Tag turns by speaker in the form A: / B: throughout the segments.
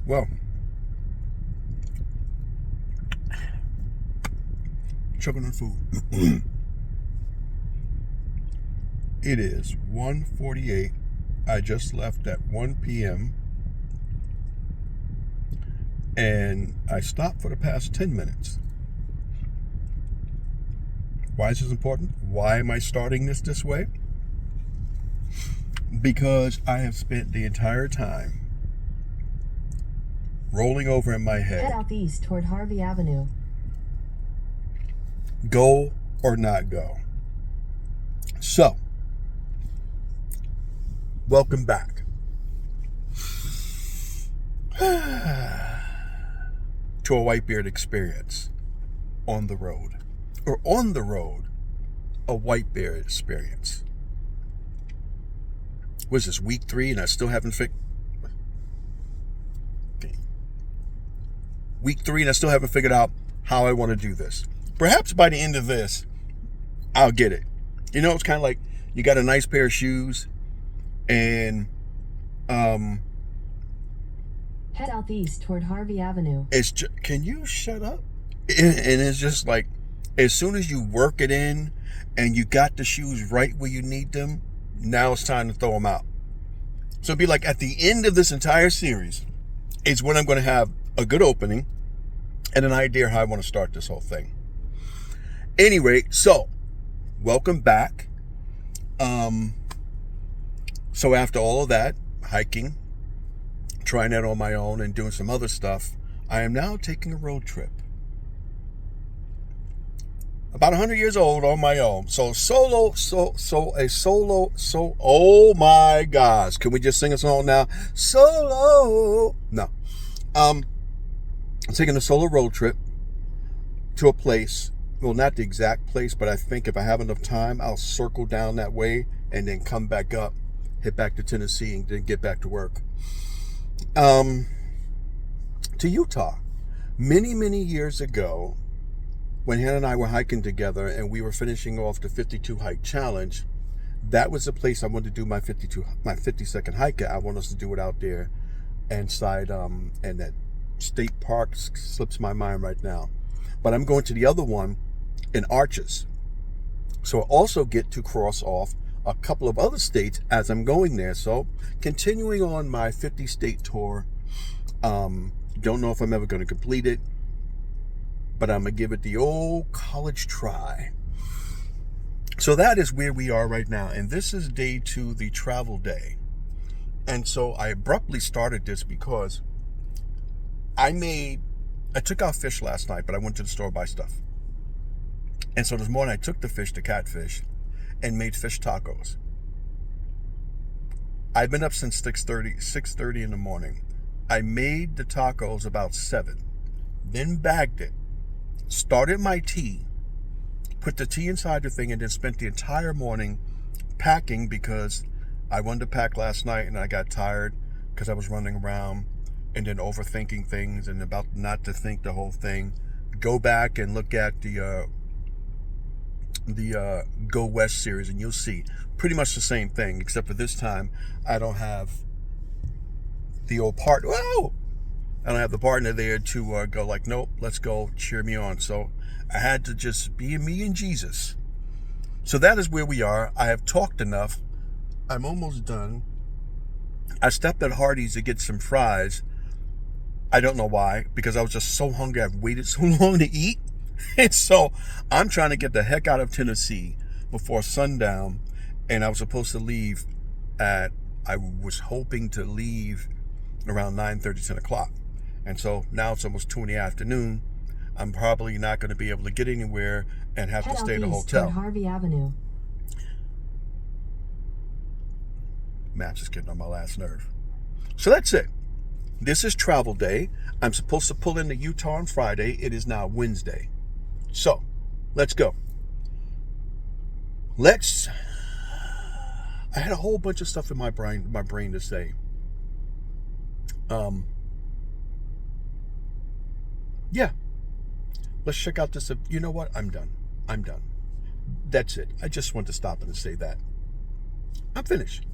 A: Well, choking on food. It is 1:48. I just left at 1 p.m. and I stopped for the past 10 minutes. Why is this important? Why am I starting this way? Because I have spent the entire time rolling over in my head.
B: Head southeast toward Harvey Avenue.
A: Go or not go. So, welcome back to a Whitebeard experience on the road. Or on the road, a Whitebeard experience. Was this week 3 and I still haven't figured... Okay. Week 3 and I still haven't figured out how I want to do this. Perhaps by the end of this, I'll get it. You know, it's kind of like you got a nice pair of shoes and
B: head southeast toward Harvey Avenue.
A: It's just, can you shut up? And it's just like, as soon as you work it in and you got the shoes right where you need them, now it's time to throw them out. So it'd be like at the end of this entire series is when I'm going to have a good opening and an idea how I want to start this whole thing. Anyway, so welcome back. So after all of that, hiking, trying that on my own and doing some other stuff, I am now taking a road trip. About 100 years old on my own. So oh my gosh. Can we just sing a song now? Solo. No. I'm taking a solo road trip to a place. Well, not the exact place, but I think if I have enough time, I'll circle down that way and then come back up, hit back to Tennessee, and then get back to work. To Utah. Many years ago, when Hannah and I were hiking together and we were finishing off the 52 hike challenge, that was the place I wanted to do my 50-second hike at. I want us to do it out there inside, and that state park slips my mind right now. But I'm going to the other one in Arches. So I also get to cross off a couple of other states as I'm going there. So continuing on my 50-state tour. Don't know if I'm ever going to complete it, but I'm going to give it the old college try. So that is where we are right now. And this is day 2, the travel day. And so I abruptly started this because I took out fish last night, but I went to the store to buy stuff. And so this morning I took the fish, the catfish, and made fish tacos. I've been up since 6:30 in the morning. I made the tacos about 7, then bagged it, started my tea, put the tea inside the thing, and then spent the entire morning packing because I wanted to pack last night and I got tired because I was running around and then overthinking things and about not to think the whole thing. Go back and look at the Go West series and you'll see pretty much the same thing, except for this time I don't have the old partner. Whoa! I don't have the partner there to go like, nope, let's go, cheer me on. So I had to just be me and Jesus. So that is where we are. I have talked enough. I'm almost done. I stepped at Hardee's to get some fries. I don't know why, because I was just so hungry. I've waited so long to eat. And so I'm trying to get the heck out of Tennessee before sundown. And I was supposed to leave I was hoping to leave around 9:30, 10 o'clock. And so now it's almost 2 in the afternoon. I'm probably not going to be able to get anywhere and have to stay at a hotel.
B: Harvey Avenue.
A: Maps is getting on my last nerve. So that's it. This is travel day. I'm supposed to pull into Utah on Friday. It is now Wednesday. So let's go. I had a whole bunch of stuff in my brain to say. Yeah. Let's check out this. You know what? I'm done. That's it. I just want to stop and say that. I'm finished.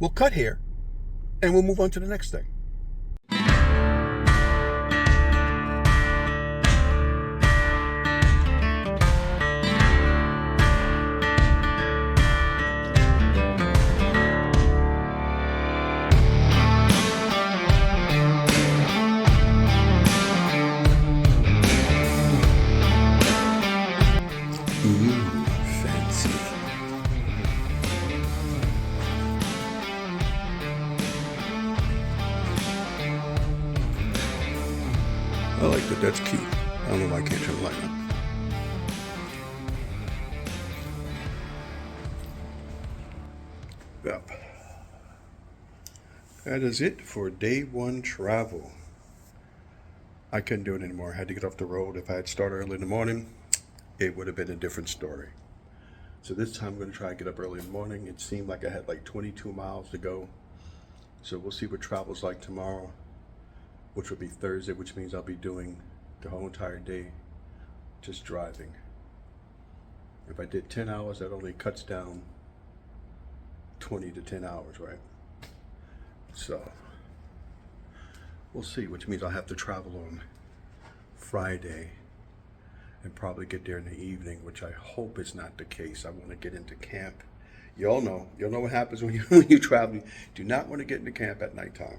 A: We'll cut here and we'll move on to the next thing. think that that's cute. I don't know why I can't turn the light on. Yep. That is it for day one travel. I couldn't do it anymore. I had to get off the road. If I had started early in the morning, it would have been a different story. So this time I'm going to try and get up early in the morning. It seemed like I had like 22 miles to go. So we'll see what travel's like tomorrow, which will be Thursday, which means I'll be doing the whole entire day just driving. If I did 10 hours, that only cuts down 20 to 10 hours, right? So we'll see, which means I'll have to travel on Friday and probably get there in the evening, which I hope is not the case. I want to get into camp. You'll know what happens when you travel. You do not want to get into camp at nighttime.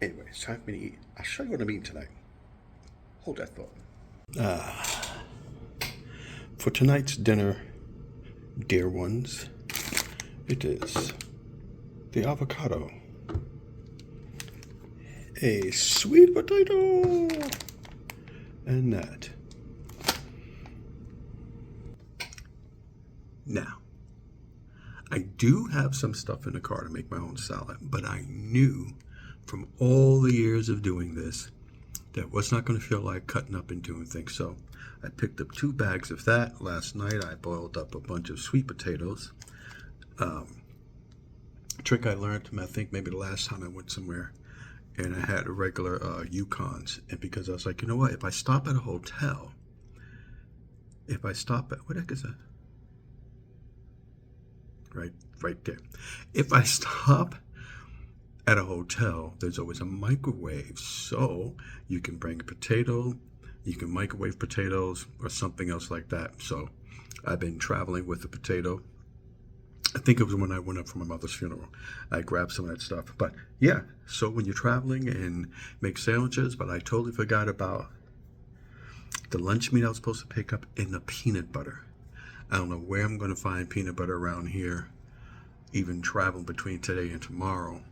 A: Anyway, it's time for me to eat. I'll show you what I'm eating tonight. Hold that thought. For tonight's dinner, dear ones, it is the avocado, a sweet potato, and that. Now, I do have some stuff in the car to make my own salad, but I knew from all the years of doing this that I was not going to feel like cutting up and doing things. So I picked up 2 bags of that. Last night I boiled up a bunch of sweet potatoes. Trick I learned, I think maybe the last time I went somewhere and I had a regular Yukons, and because I was like, you know what, if I stop at a hotel, what the heck is that? Right there. If I stop at a hotel, there's always a microwave, so you can bring a potato, you can microwave potatoes or something else like that. So I've been traveling with a potato. I think it was when I went up for my mother's funeral. I grabbed some of that stuff. But yeah, so when you're traveling and make sandwiches, but I totally forgot about the lunch meat I was supposed to pick up and the peanut butter. I don't know where I'm going to find peanut butter around here, even traveling between today and tomorrow.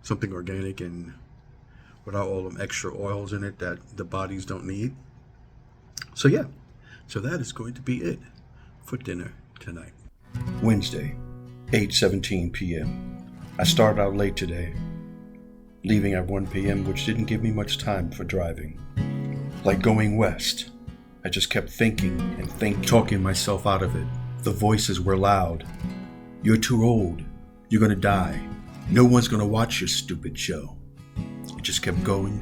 A: Something organic and without all them extra oils in it that the bodies don't need. So yeah, so that is going to be it for dinner tonight. Wednesday, 8:17 p.m. I started out late today, leaving at 1 p.m., which didn't give me much time for driving. Like going west, I just kept thinking and thinking, talking myself out of it. The voices were loud. You're too old. You're gonna die. No one's gonna watch your stupid show. It just kept going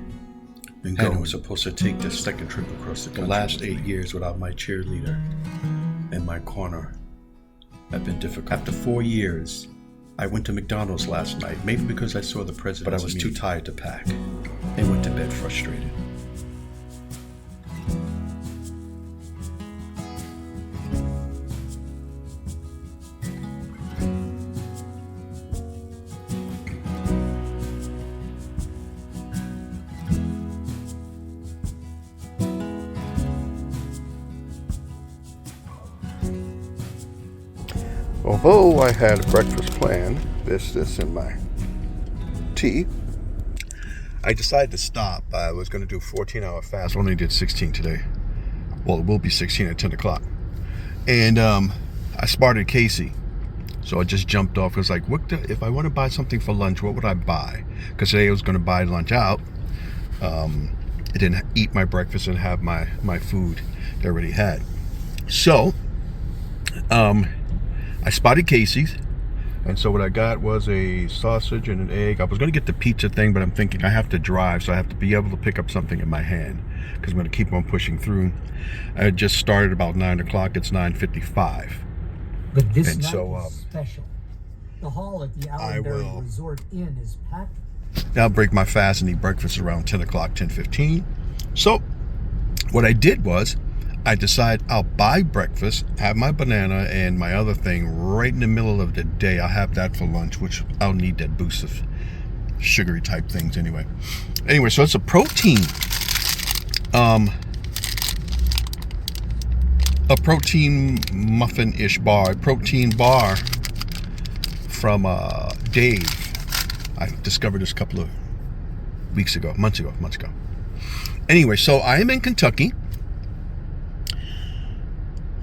A: and going. I was supposed to take this second trip across the country. The last 8 years without my cheerleader in my corner have been difficult. After 4 years, I went to McDonald's last night, maybe because I saw the president, but I was too tired to pack and went to bed frustrated. Although I had a breakfast planned, this and my tea, I decided to stop. I was going to do a 14-hour fast. I only did 16 today. Well, it will be 16 at 10 o'clock. And I spotted Casey. So I just jumped off. I was like, if I want to buy something for lunch, what would I buy? Because today I was going to buy lunch out. I didn't eat my breakfast and have my food that I already had. So, I spotted Casey's, and so what I got was a sausage and an egg. I was going to get the pizza thing, but I'm thinking I have to drive, so I have to be able to pick up something in my hand because I'm going to keep on pushing through. I just started about 9 o'clock. It's 9:55.
C: But this night is special. The hall at the Allenbury Resort Inn is packed.
A: I'll break my fast and eat breakfast around 10 o'clock, 10:15. So what I did was I decided I'll buy breakfast, have my banana and my other thing right in the middle of the day. I'll have that for lunch, which I'll need that boost of sugary type things anyway. So it's a protein muffin-ish bar, a protein bar from Dave. I discovered this a couple of months ago. Anyway, so I am in Kentucky.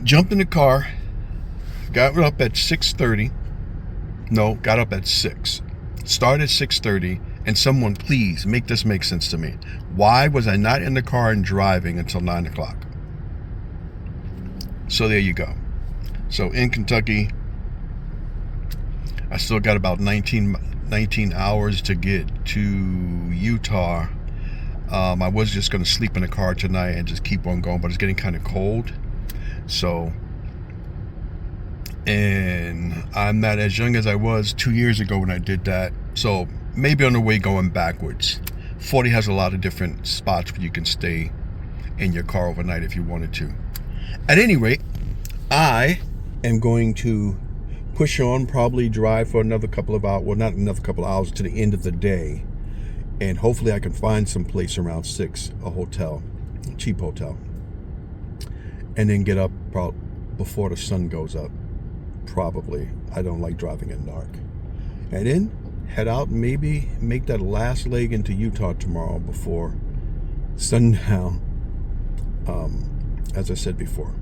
A: Jumped in the car, got up at 6:30. No, got up at 6. Started at 6:30, and someone please make this make sense to me. Why was I not in the car and driving until 9 o'clock? So there you go. So in Kentucky, I still got about 19 hours to get to Utah. I was just going to sleep in the car tonight and just keep on going, but it's getting kind of cold. So, and I'm not as young as I was 2 years ago when I did that. So maybe on the way going backwards. 40 has a lot of different spots where you can stay in your car overnight if you wanted to. At any rate, I am going to push on, probably drive for another couple of hours. Well, not another couple of hours to the end of the day. And hopefully I can find some place around 6, a hotel, a cheap hotel. And then get up probably before the sun goes up. Probably. I don't like driving in the dark. And then head out and maybe make that last leg into Utah tomorrow before sundown. As I said before,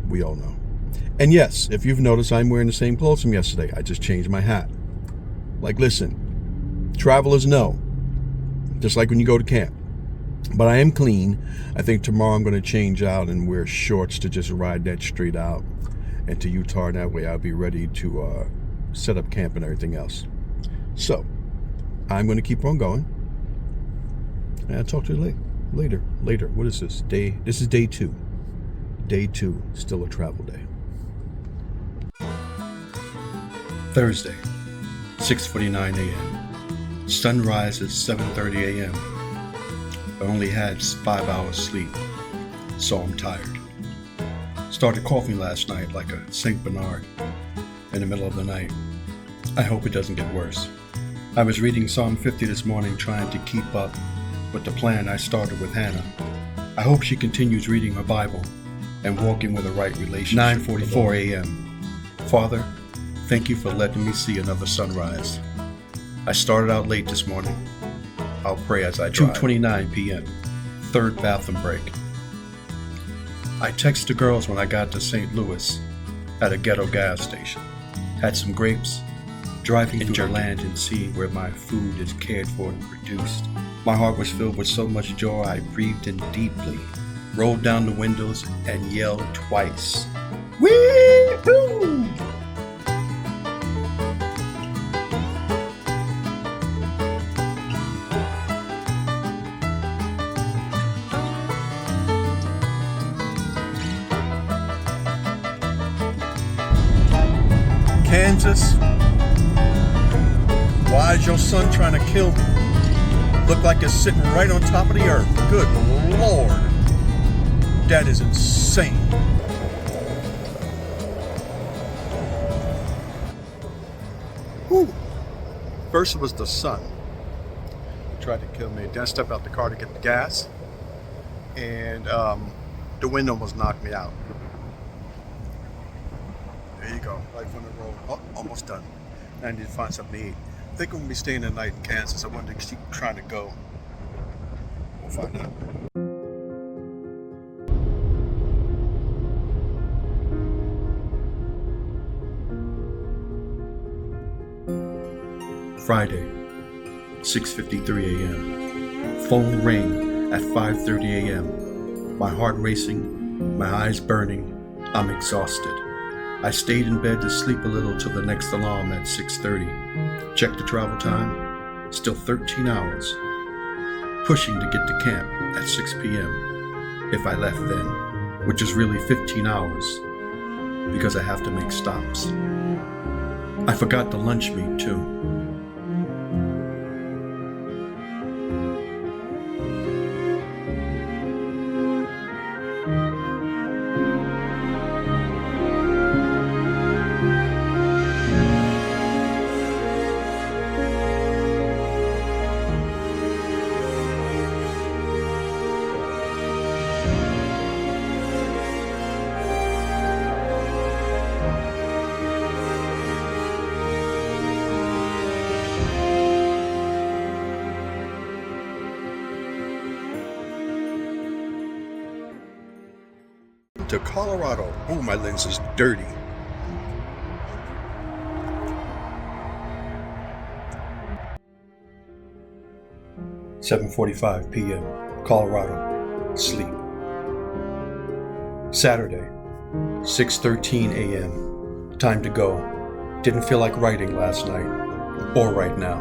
A: we all know. And yes, if you've noticed, I'm wearing the same clothes from yesterday. I just changed my hat. Like, listen, travelers know. Just like when you go to camp. But I am clean. I think tomorrow I'm going to change out and wear shorts to just ride that straight out and to Utah. And that way I'll be ready to set up camp and everything else. So I'm going to keep on going. And I'll talk to you later. What is this? This is day 2. Day 2, still a travel day. Thursday, 6:49 a.m. Sunrise at 7:30 a.m. I only had 5 hours sleep, so I'm tired. Started coughing last night like a St. Bernard in the middle of the night. I hope it doesn't get worse. I was reading Psalm 50 this morning, trying to keep up with the plan I started with Hannah. I hope she continues reading her Bible and walking with a right relationship. 9:44 a.m. Father, thank you for letting me see another sunrise. I started out late this morning. I'll pray as I drive. 2:29 p.m. Third bathroom break. I texted the girls when I got to St. Louis at a ghetto gas station. Had some grapes. Driving through the land and seeing where my food is cared for and produced. My heart was filled with so much joy I breathed in deeply, rolled down the windows and yelled twice. Wee-hoo! Kansas, why is your son trying to kill me? Look like it's sitting right on top of the earth. Good Lord. That is insane. Whew. First it was the sun. He tried to kill me. Then I stepped out the car to get the gas. And the wind almost knocked me out. There you go, life on the road. Oh, almost done. I need to find something to eat. I think I'm going to be staying the night in Kansas. I wanted to keep trying to go. We'll find out. Friday, 6:53 a.m. Phone rang at 5:30 a.m. My heart racing, my eyes burning. I'm exhausted. I stayed in bed to sleep a little till the next alarm at 6:30. Checked the travel time, still 13 hours. Pushing to get to camp at 6 p.m. if I left then, which is really 15 hours because I have to make stops. I forgot the lunch meat too. Welcome to Colorado. Oh, my lens is dirty. (7:45 p.m. Colorado. Sleep. Saturday, 6:13 a.m. Time to go. Didn't feel like writing last night, or right now.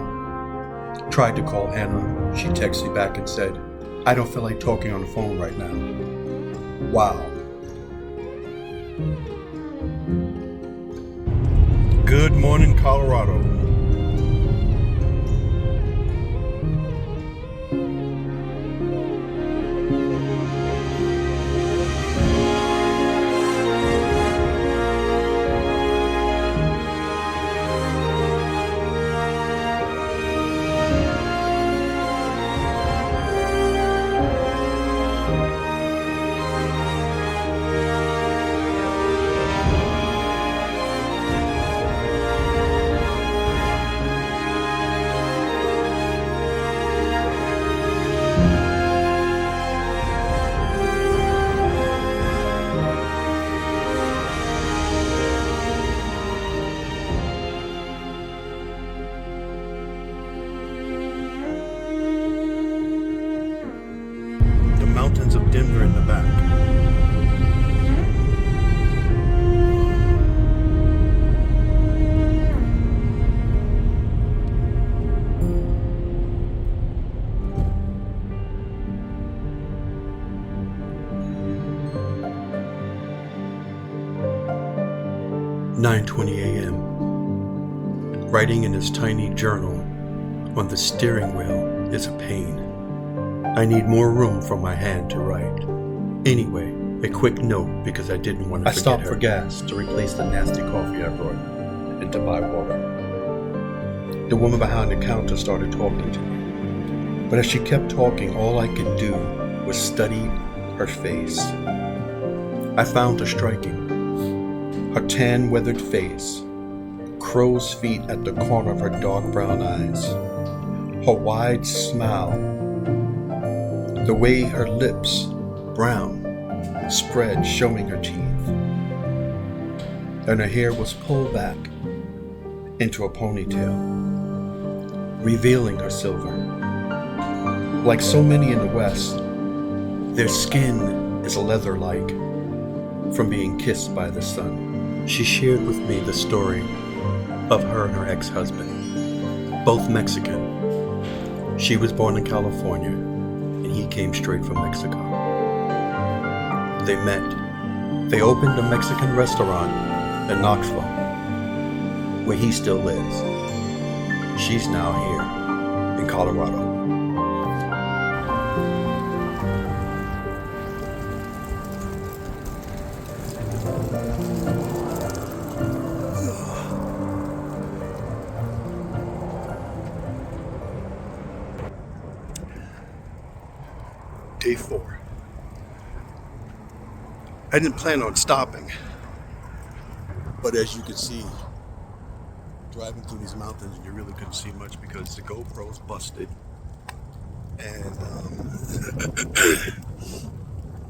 A: Tried to call Hannah. She texted me back and said, I don't feel like talking on the phone right now. Wow. Good morning, Colorado. Mountains of Denver in the back. (9:20 a.m.) Writing in his tiny journal on the steering wheel is a pain. I need more room for my hand to write. Anyway, a quick note because I didn't want to forget her. I stopped for gas to replace the nasty coffee I brought and to buy water. The woman behind the counter started talking to me. But as she kept talking, all I could do was study her face. I found her striking. Her tan, weathered face, crow's feet at the corner of her dark brown eyes, her wide smile, the way her lips, brown, spread, showing her teeth. And her hair was pulled back into a ponytail, revealing her silver. Like so many in the West, their skin is leather-like from being kissed by the sun. She shared with me the story of her and her ex-husband, both Mexican. She was born in California, he came straight from Mexico. They met. They opened a Mexican restaurant in Knoxville, where he still lives. She's now here in Colorado. Day 4. I didn't plan on stopping, but as you can see, driving through these mountains, you really couldn't see much because the GoPro's busted, and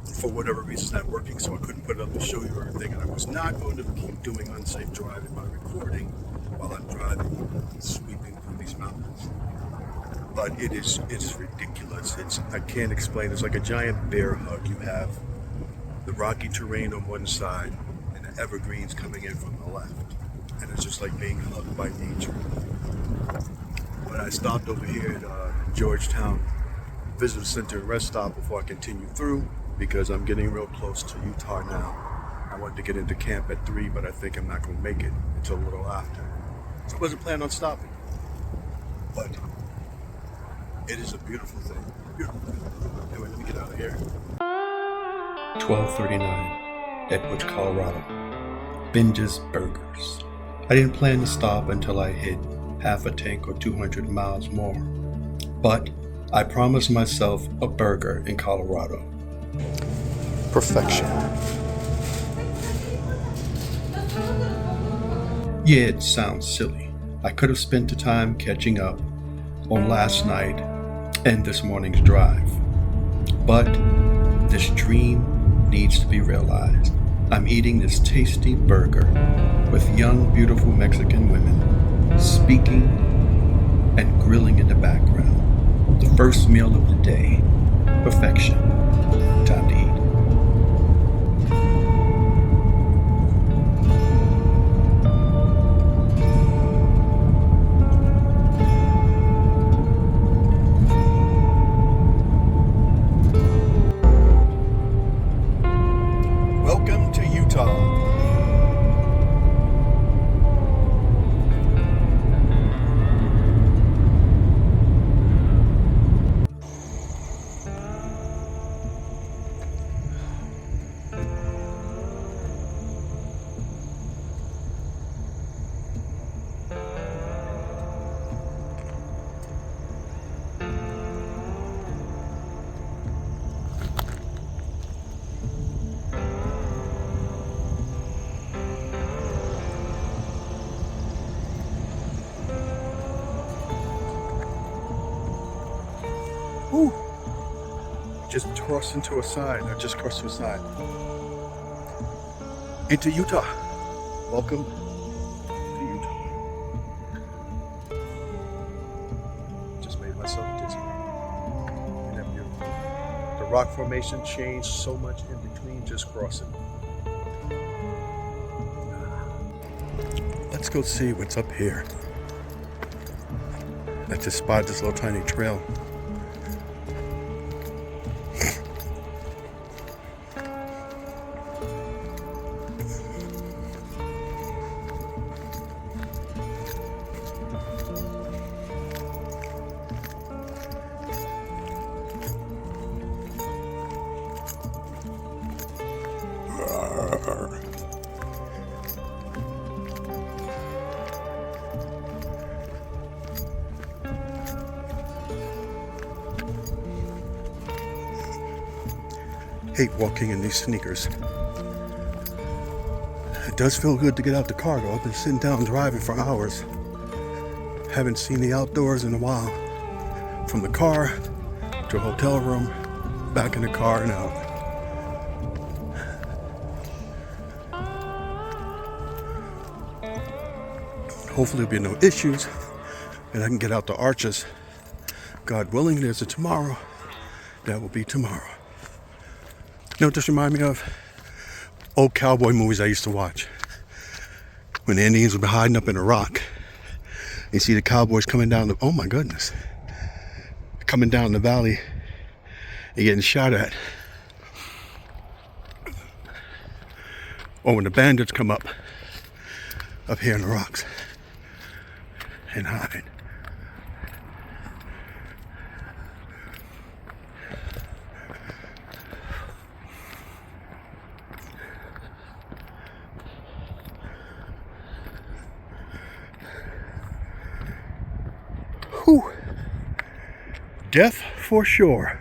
A: for whatever reason it's not working, so I couldn't put it up to show you everything, and I was not going to keep doing unsafe driving by recording while I'm driving, sweeping through these mountains. But it's ridiculous. I can't explain. It's like a giant bear hug. You have the rocky terrain on one side and the evergreens coming in from the left. And it's just like being hugged by nature. But I stopped over here at Georgetown Visitor Center rest stop before I continue through because I'm getting real close to Utah now. I wanted to get into camp at 3, but I think I'm not going to make it until a little after. So I wasn't planning on stopping. But it is a beautiful thing. Beautiful thing. Anyway, let me get out of here. 12:39, Edwards, Colorado. Binge's Burgers. I didn't plan to stop until I hit half a tank or 200 miles more. But I promised myself a burger in Colorado. Perfection. Yeah, it sounds silly. I could have spent the time catching up on last night and this morning's drive. But this dream needs to be realized. I'm eating this tasty burger with young, beautiful Mexican women speaking and grilling in the background. The first meal of the day. Perfection. Time to eat. Welcome to Utah. Ooh. Just crossed into a side. I just crossed to a side. Into Utah. Welcome to Utah. Just made myself dizzy. Isn't that beautiful? The rock formation changed so much in between just crossing. Let's go see what's up here. I just spotted this little tiny trail. Hate walking in these sneakers. It does feel good to get out the car though. I've been sitting down driving for hours. Haven't seen the outdoors in a while. From the car to a hotel room, back in the car and out. Hopefully there'll be no issues and I can get out the arches. God willing, there's a tomorrow. That will be tomorrow. You know what this reminds me of? Old cowboy movies I used to watch. When the Indians would be hiding up in a rock. You see the cowboys coming down the, oh my goodness. Coming down the valley and getting shot at. Or when the bandits come up here in the rocks and hide. Whew. Death for sure.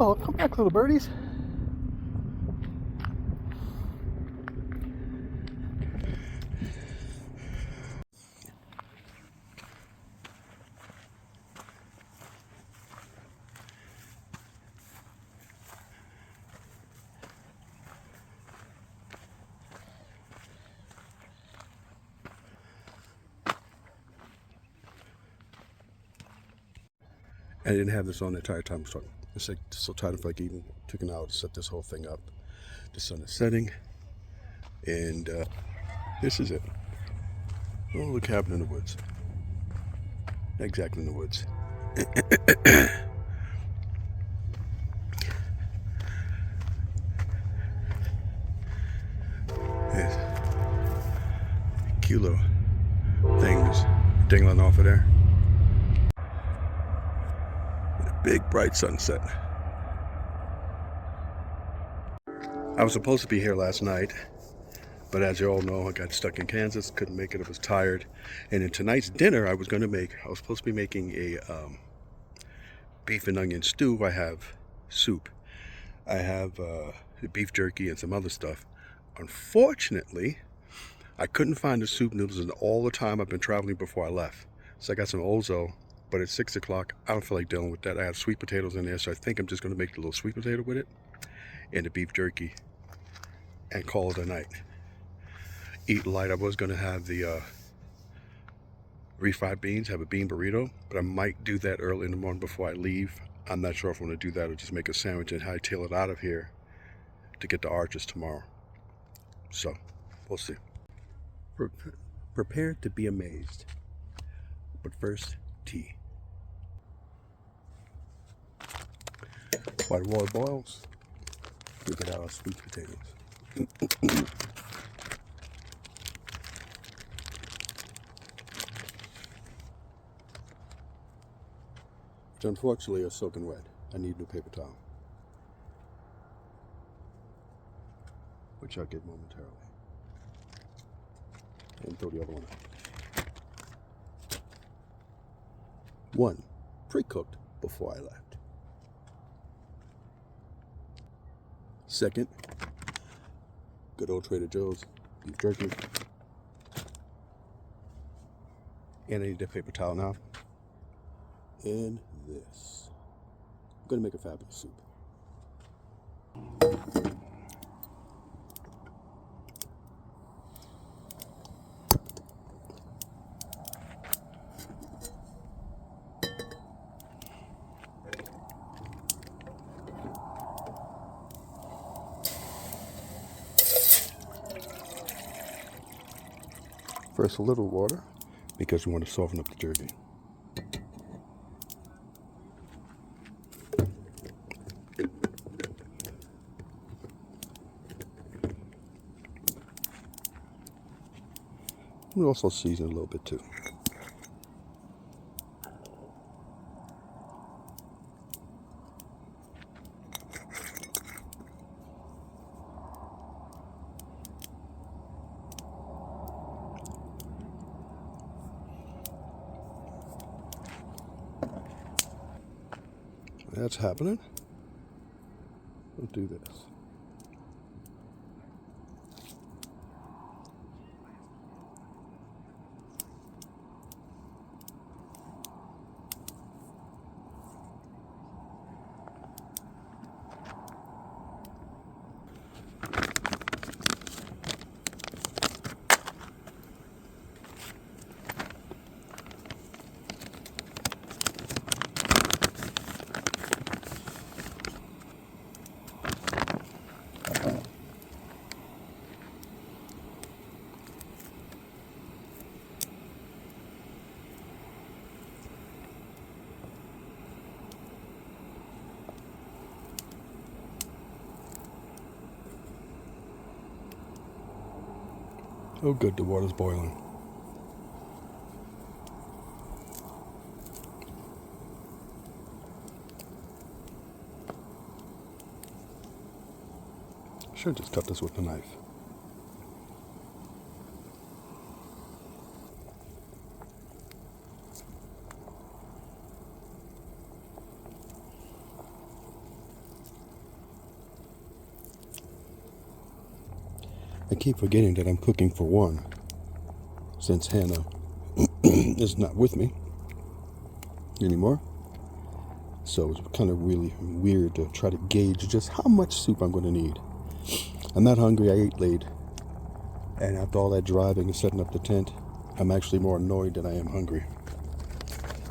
A: Oh, come back, little birdies. I didn't have this on the entire time. It's like so tight if I even took an hour to set this whole thing up. The sun is setting, and this is it. A little cabin in the woods. Not exactly in the woods. There's cute little things dangling off of there. Big bright sunset. I was supposed to be here last night, but as you all know, I got stuck in Kansas, couldn't make it, I was tired. And in tonight's dinner, I was supposed to be making a beef and onion stew. I have soup. I have beef jerky and some other stuff. Unfortunately, I couldn't find the soup noodles in all the time I've been traveling before I left. So I got some Ozo, but it's 6 o'clock. I don't feel like dealing with that. I have sweet potatoes in there, so I think I'm just going to make a little sweet potato with it and the beef jerky and call it a night. Eat light. I was going to have the refried beans, have a bean burrito, but I might do that early in the morning before I leave. I'm not sure if I'm going to do that or just make a sandwich and hightail it out of here to get to Arches tomorrow. So, we'll see. Prepare to be amazed. But first, tea. While the water boils, we get out our sweet potatoes. Which unfortunately are soaking wet. I need new paper towel, which I'll get momentarily. And throw the other one out. One, pre-cooked before I left. Second, good old Trader Joe's beef jerky. And I need that paper towel now. And this. I'm going to make a fabulous soup. First, a little water, because we want to soften up the jerky. We also season a little bit too. That's happening. We'll do this. Oh good, the water's boiling. Should just cut this with a knife. I keep forgetting that I'm cooking for one, since Hannah is not with me anymore. So it's kind of really weird to try to gauge just how much soup I'm going to need. I'm not hungry, I ate late. And after all that driving and setting up the tent, I'm actually more annoyed than I am hungry.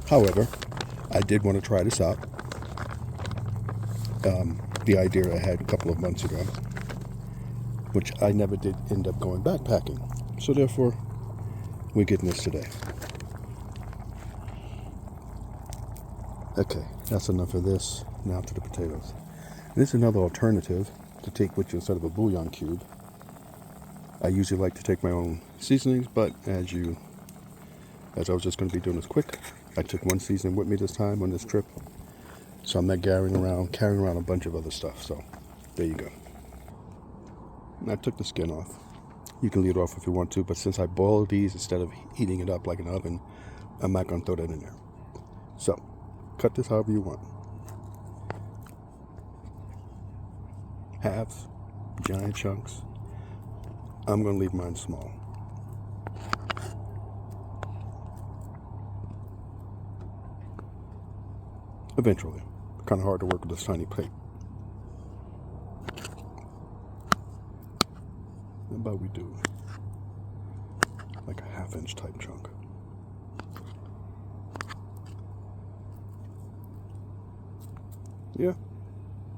A: However, I did want to try this out. The idea I had a couple of months ago, which I never did end up going backpacking. So therefore, we're getting this today. Okay, that's enough of this. Now to the potatoes. This is another alternative to take with you instead of a bouillon cube. I usually like to take my own seasonings, but as I was just going to be doing this quick, I took one seasoning with me this time on this trip. So I'm not carrying around a bunch of other stuff. So there you go. I took the skin off. You can leave it off if you want to, but since I boiled these instead of heating it up like an oven, I'm not going to throw that in there. So, cut this however you want. Halves, giant chunks. I'm going to leave mine small. Eventually. Kind of hard to work with this tiny plate. How about we do like a 1/2 inch type chunk? Yeah.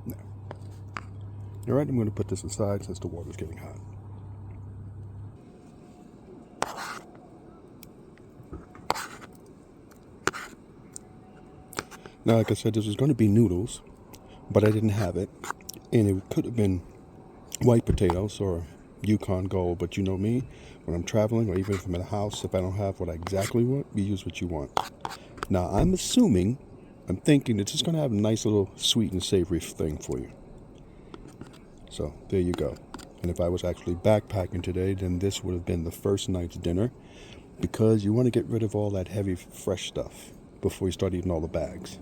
A: No. All right, I'm going to put this aside since the water's getting hot. Now, like I said, this was going to be noodles, but I didn't have it. And it could have been white potatoes or Yukon Gold, but you know me, when I'm traveling or even if I'm in a house, if I don't have what I exactly want, you use what you want. Now, I'm thinking it's just going to have a nice little sweet and savory thing for you. So, there you go. And if I was actually backpacking today, then this would have been the first night's dinner, because you want to get rid of all that heavy, fresh stuff before you start eating all the bags.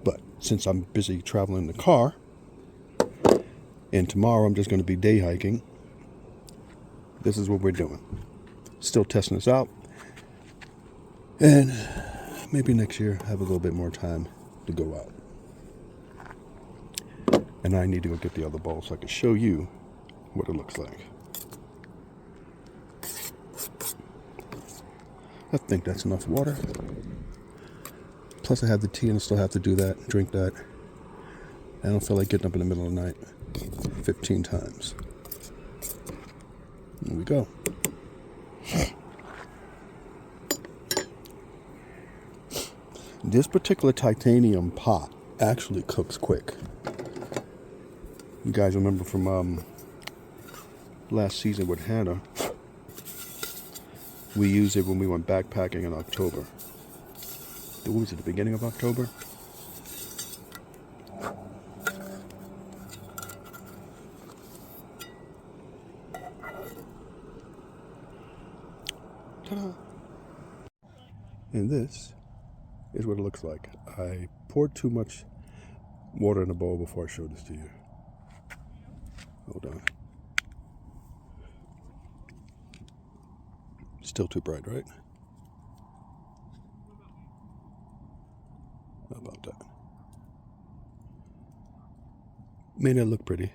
A: But since I'm busy traveling in the car, and tomorrow I'm just going to be day hiking, this is what we're doing. Still testing this out. And maybe next year have a little bit more time to go out. And I need to go get the other bowl so I can show you what it looks like. I think that's enough water. Plus I have the tea and I still have to do that, drink that. I don't feel like getting up in the middle of the night 15 times. Here we go. This particular titanium pot actually cooks quick. You guys remember from last season with Hannah, we used it when we went backpacking in October. What was it, the beginning of October? Ta-da! And this is what it looks like. I poured too much water in a bowl before I showed this to you. Hold on. Still too bright, right? How about that? May not look pretty.